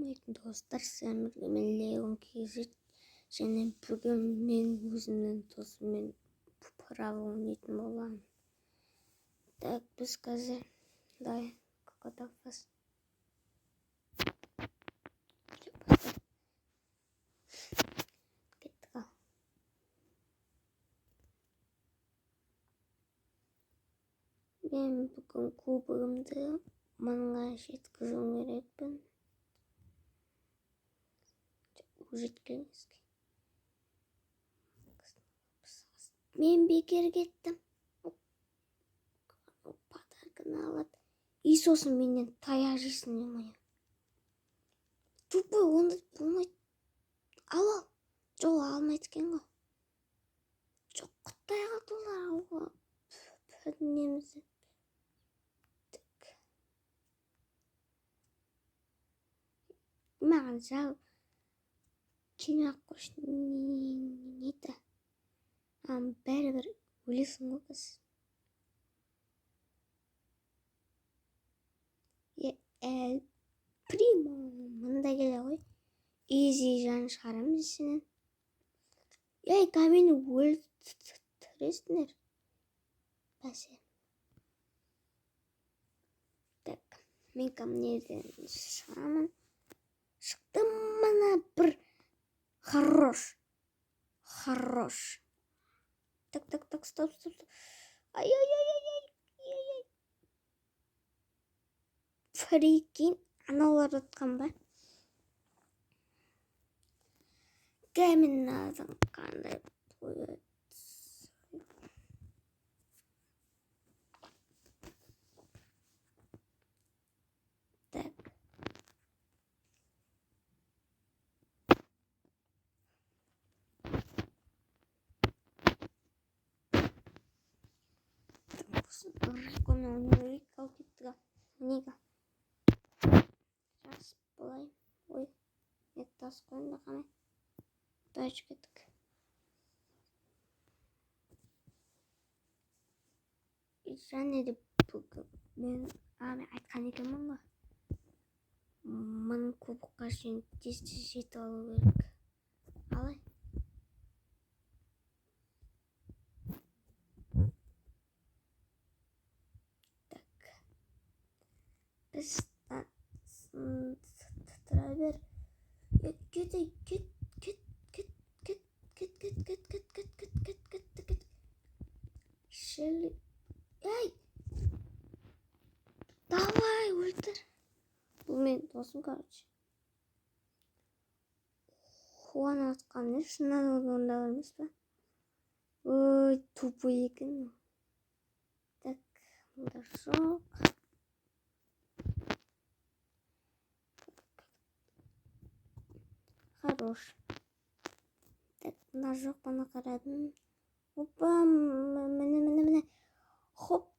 Құрметті достар, сіздерге мен Леон Кейзет, және бүгін мен өзімнің досыммен пырағы ойнайтын боламын. Так, біз қазір какой-то фас. Кеттік ал. Мен бүгін кубогымды мыңға жеткізуім керекпін. Жеткізгенізге. Мен бекер кеттім. Подарканы алады. И сосын менен таяқ жейсің не моя. Тупой, онда болмайды. Ала. Жоқ, алмайды екен ғой. Жоқ, құттай қалды олар алға. Немізді. Маған жау. Кеңақ қош нейді. Бәрібір өлесің ғой біз. Әл примо. Мында келе ғой. Изи жан шығарамыз сенен. Мені өлтіресіңдер. Бәсе. Так, мен камнеден шығамын. Шықтым мана бір хорош. Так, стоп. Ай. Прикинь, аналар отқан ба? Кәміннадың қандай қойды. Так. Рекомендую калкитка. Нега. Раз, былай. Ой, тас қойында қамай. Дайшы кеттік. Және де бүгін мен айтқан екенмін ғой. Мың кубыққа шейін тез жетіп алу керек. Алай. Так. Біз тұра бер. Кет. Шелі. Ай! Давай, өлтір. Бұл мен досым, короче. Хуан атқан не? Шыннан онда емес па? Ой, тупой екен. Так, мұнда жоқ. Хорош. Так, мұнда жоқ, бана қарадым. Опа, міне. Хоп.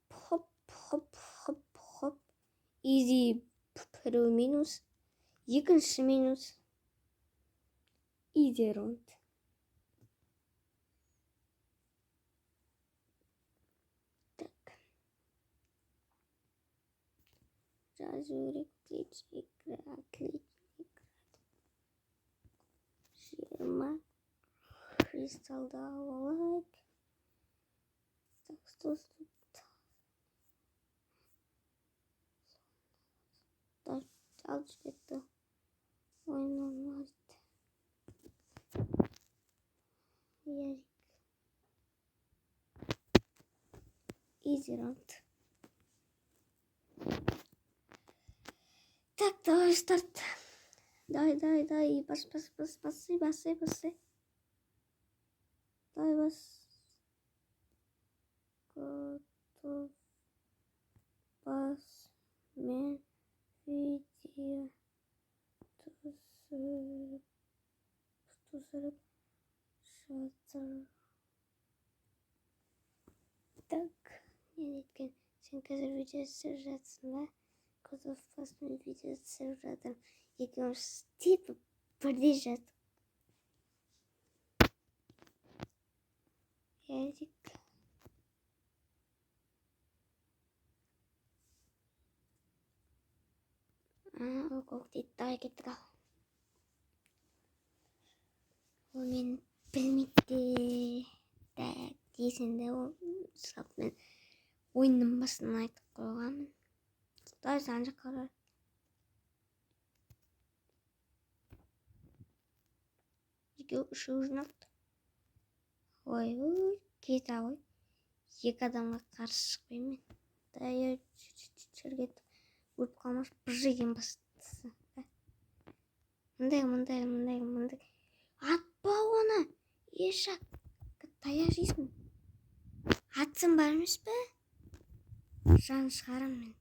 Изи бір минус. Екінші минус. Изи раунд. Так. Жазу отлично играть. Жиырма. Кристалды алайық. Так, стоп. Алып кетті. Ойын olmazdı. Ярик. Easy round. Так, давай старт. Давай. Бас. Давай, бас. Готов. Бас. Мен. Видео. Тусырып. Жатыр. Так. Не еткен. Сен қазір видео түсіріп жатсың ба? Готов басымен видео түсіріп жатырмын. Екеуміз істеп бірдей жаттық. Ярик. Ок, дейді. Давай кеттік ал. Ол мен білмейді дейсің де, ол сұрап мен ойынның басынан айтып қойғанмын. Құдай сан жаққа бар. Екеу үшеу жиналды. Ой, кете ғой. Екі адамға қарсы шықпаймын мен. Дайыр жерге өліп қалмас бір жерден бастысы. Мындай. Атпа оны. Ешак. Таяқ жейсің. Атсың бар емес пе? Жан шығарам мен.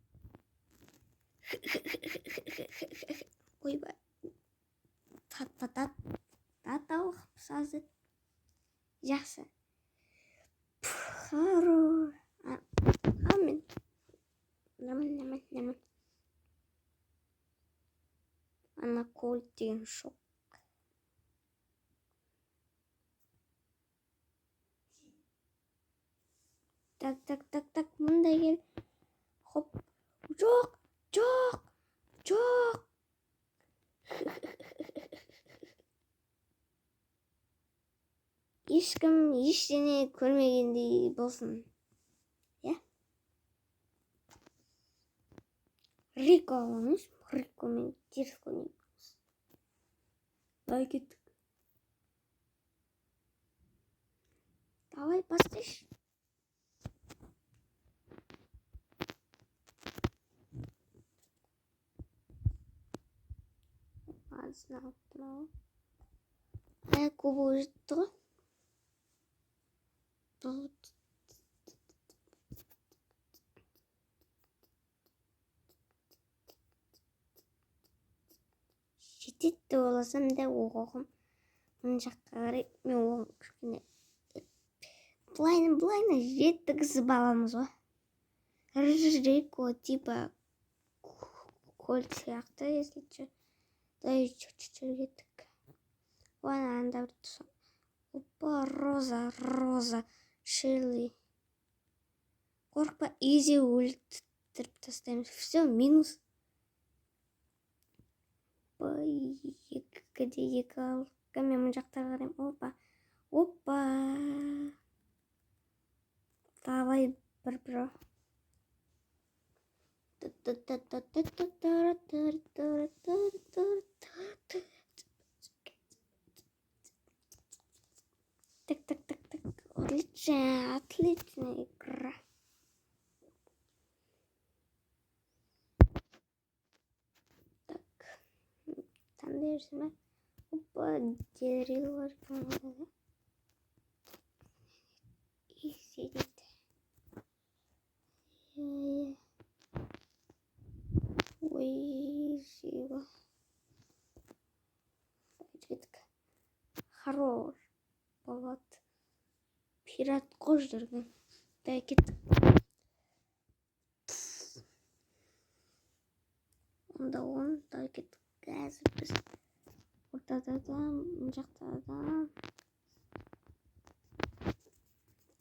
Ойбай. Татау сазы. Жақсы. Хорош. Амин. Нормально. Ана кольт деген шок. Так, мындай кел. Хоп. Жоқ. Ешкім ештеңе көрмегендей болсын. Я? Рико алыңыз. Рико мен теріс көңіліміз. Дай кеттік. Давай бастайш. Азын алып тұрау. Көбі өжітті ғой. Жететті оласам да оғым. Мұн жаққа қарай мен оғым күшкіне. Бұлайны жетті кісі баламыз ғой. Рико типа кольт сияқты, если че. Дай чуть-чуть кеттік. Оны анда бір тұсам. Опа, Роза, Шерли. Қорқпа, изи өлтіріп тастаймыз. Все, минус. Екіде екі ал. Мен мұн жақтар қарайым. Опа. Давай бір. Так. Отличная игра. Так. Там дальше мы. Опа, дерево. И сидит. Ой, живо. Хорош. Болады. Пират қош жүрген. Дай кеттік. Онда дай кеттік. Қазір біз ортада мұн жақта адам.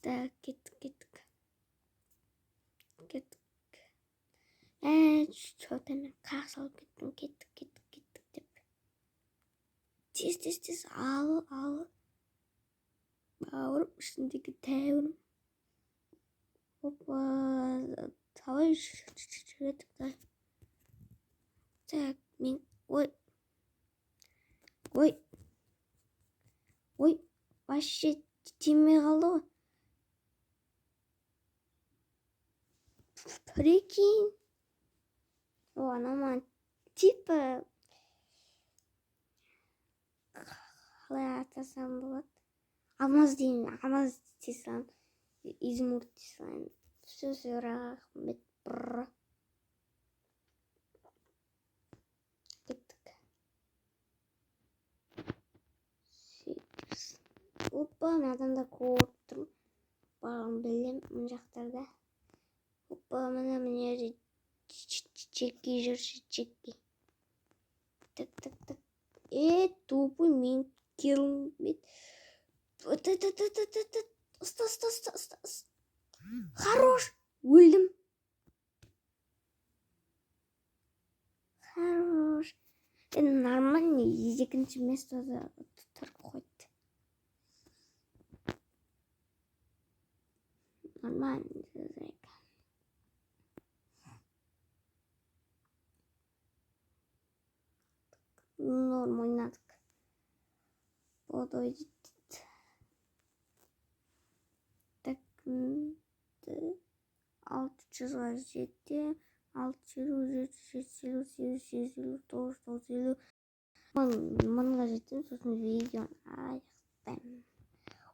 Да, кеттік. Что-то мен қақ салып кеттік деп. Тез. Ал. Бауырым, ішіндегі тәуірім. Опа, давай жүреттік. Так, мен... Ой, вообще тимей қалды ғой. Прикинь. Анама типа... Қалай атасам болады? Алмаз дейсам. Измурт дейсам. Все рахмет. Кеттік. Сөйтіпсін. Опа, мен адамда көріп тұрмын. Бағым білем, мұн жақтарда. Опа, міне чекки жүрші, чекки. Так. Тупый мен келмейді. Ұста. Хорош. Өлдім. Хорош. Нормально, екінші местода тұрып қойды. Нормально зрека. Норм ойнадық. Подойдет. Так, 600-ға жетті. 650, 750, 850, 950. Мыңға жеттім, сосын видеоны аяқтаймын.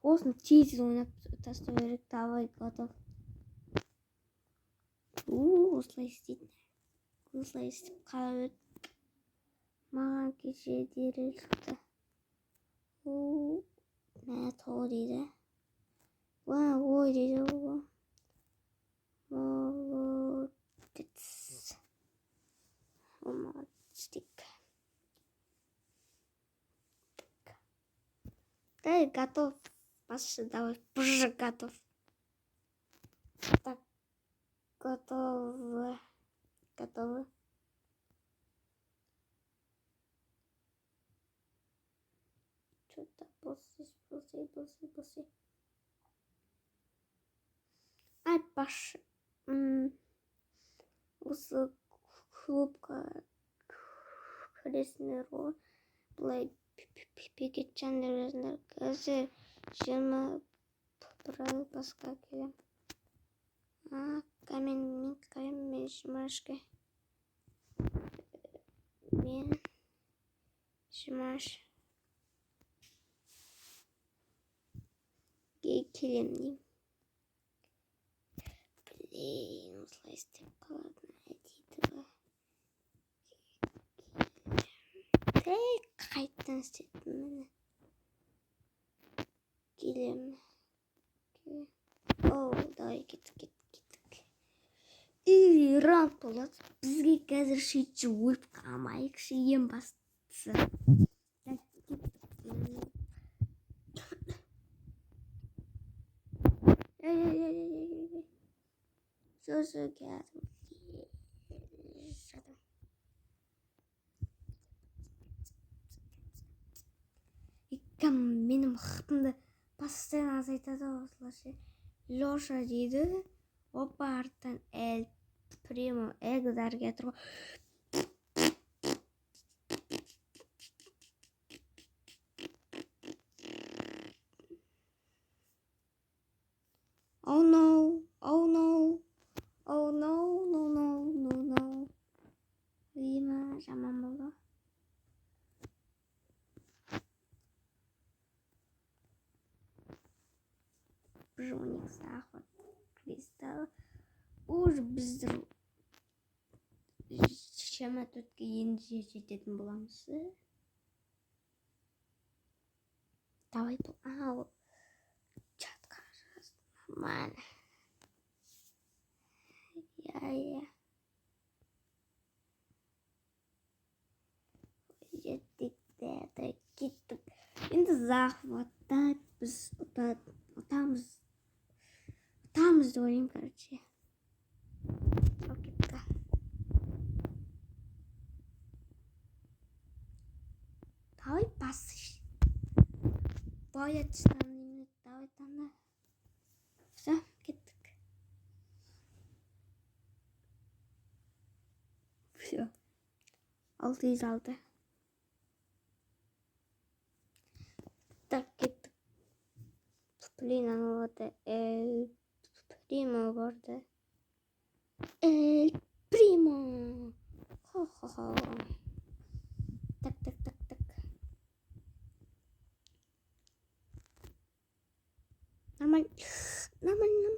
Осыны тез ойнап тастау керек. Давай, готов. Осылай істейді. Осылай істеп қала берді. Маған кеше дереу шықты. Мә тоғы дейді. Ой дейді. Молодец. Молодчик. Да, готов. Паша, давай. Уже готов. Так. Готовы. Готовы. Что-то после. Ай, Паша. Осы клубқа кіресіңдер ғой. Бұлай Пикетчандар өзіңдер. Қазір 21 ай басқа келем. Мен 23-ке. Мен 23 келем дейм. Блин, осылай істеп қалады дейді ғой. Қайттан істеттім мені. Келем. Давай кеттік. Раунд болады. Бізге қазір шетші өліп қалмайықшы, ең бастысы. Сөзі кәдім. Менің қытымды постоянно азайтады осылайша. Леша дейді. Опа, арттан Эль Примо Эгдар кетір ғой. Oh no. Вима жаман болды. Броник захват. Кристалл. Уже біздер шама төртке енді жететін боламыз. Давай бұл. Чатқа жазды. Нормально. Я. Жеттік деді. Кеттік. Енді захватта біз ұтамыз деп ойлаймын, короче. Окей. Давай басыш. Боя тыштан. Давай таңда. Все, кеттік. Все. 606. Так, кеттік. Блин, анылады. Эль Примо барды. Эль Примо. Хо-хо-хо. Так. Нормально.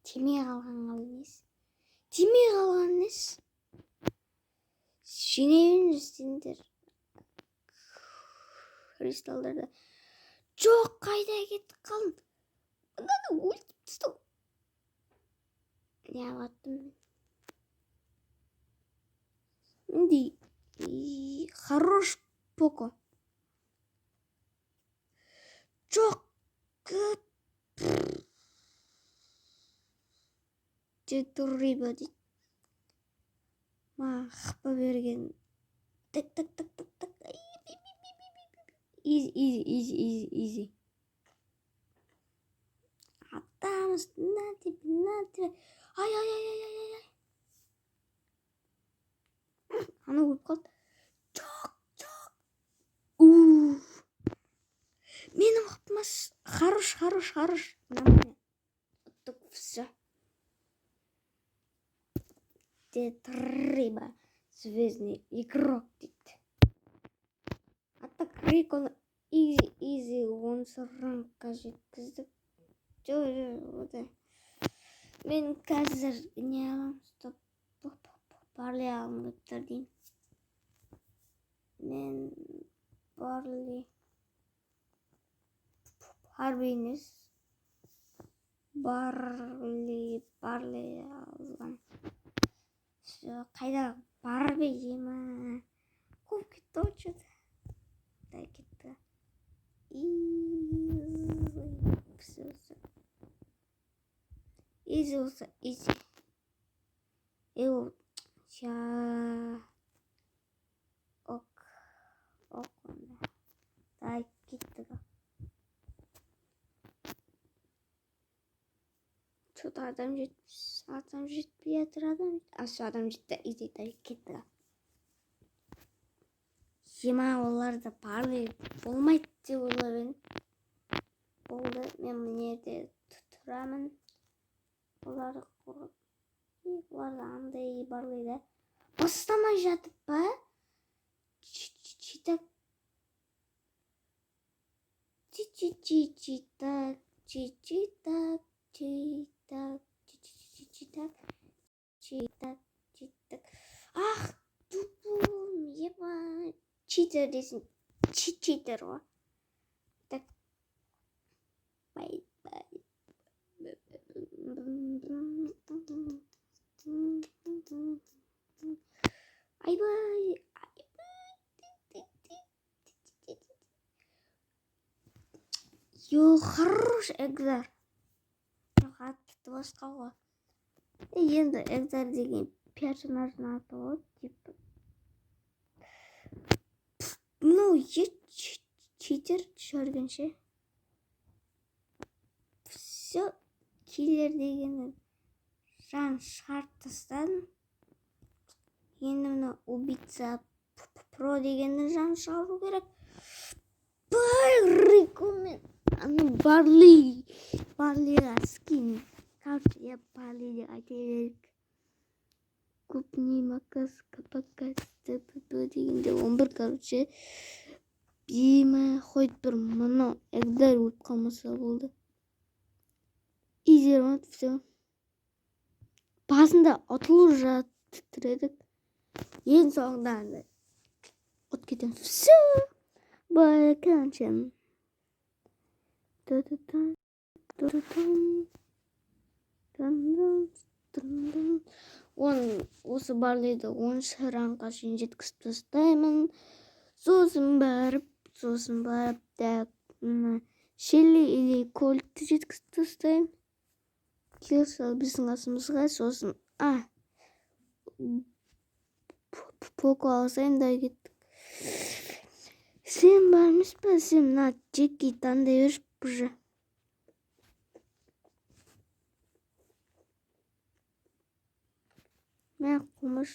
Тимей қалған емес. Жинейін үстендер. Кристалдарды. Жоқ, қайда кетіп қалдың? Бұнаны өлтіп тұстың. Не алаттым? Міндей. Хорош поко. Жоқ. Жетурриба дейді. Қыпа берген. Так. easy. Атамыз пенальти. Ай. Аны көріп қалды. Жоқ. Менің қапыма хорош. Нормально. Так, все. Тетриба. Звездный игрок дейді. Ата крикон easy онсы ранкқа жеткіздік. Жоқ. Мен қазір не аламын, стоп. Барлей алым өттір деймін. Мен барлей harbi емес. Барлей алған. Қайда барбей жема. Көп кетті очады. Дай кетті. Easy olsa easy. Ok onda. Дай кетті. Что-то адам жетпей жатыр адам. Адам жетті. Easy дай кетті. Жема оларды барлай болмайды деп ойлап едім. Болды, мен мына жерде тұрамын. Оларды қорғап. Оларды андай барлайды. Бастамай жатып па? Читак. Ах, тупым, ебать. Читер десін. Читер ғой. Так. Бай. Айбай. Йо, хорош Экзар. Жоқ, атты басқа ғой. Енді Экзар деген персонажын аты ғой. Ну, читер жүргенше. Все, киллер дегеннен жан шартыстан. Енді мына убийца про дегеннен жан шығару керек. Рекомен. Аны барлиға скин. Короче, я барлиға айтайық. Купни макас, капакас, дегенде 11, короче. Бейме қойд бір мұны Экзар өп қалмаса болды. Изермат, все. Басында отылу жаттыредік. Ең соңында от кетем. Все. Бай, канчен. Осы барлайды 10 ранға шейін жеткізіп тастаймын. Сосын барып Шелли или Кольтті жеткізіп тастаймын. Келсе біздің асымызға сосын Поко алсайын да кеттік. Сен бармыз ба? Сен мына Джеки таңдай беріп бұжы. Мен қомыш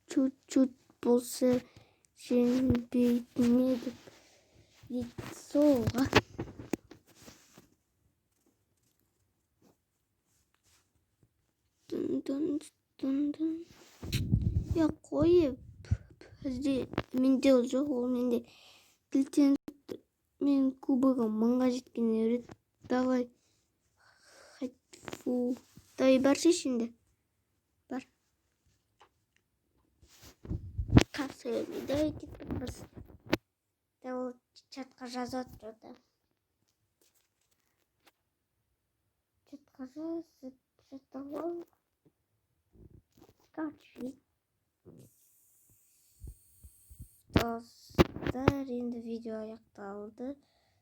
чуть-чуть болса женбейтін едік. Дейді солға. Дын. Я қойып. Менде ол жоқ, ол менде кілтен мен кубогым 1000-ға жеткен өрет. Давай. Фу. Давай бар шешінде. Бар. Қасы давай кеттік біз. Ол чатқа жазып отырды. Чатқа жазып. Короче. Достар, енді видео аяқталды.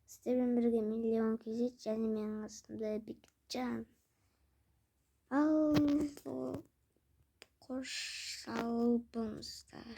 Сіздермен бірге миллион кезет және менің астымда Бекжан. Ал қош салбыңыздар.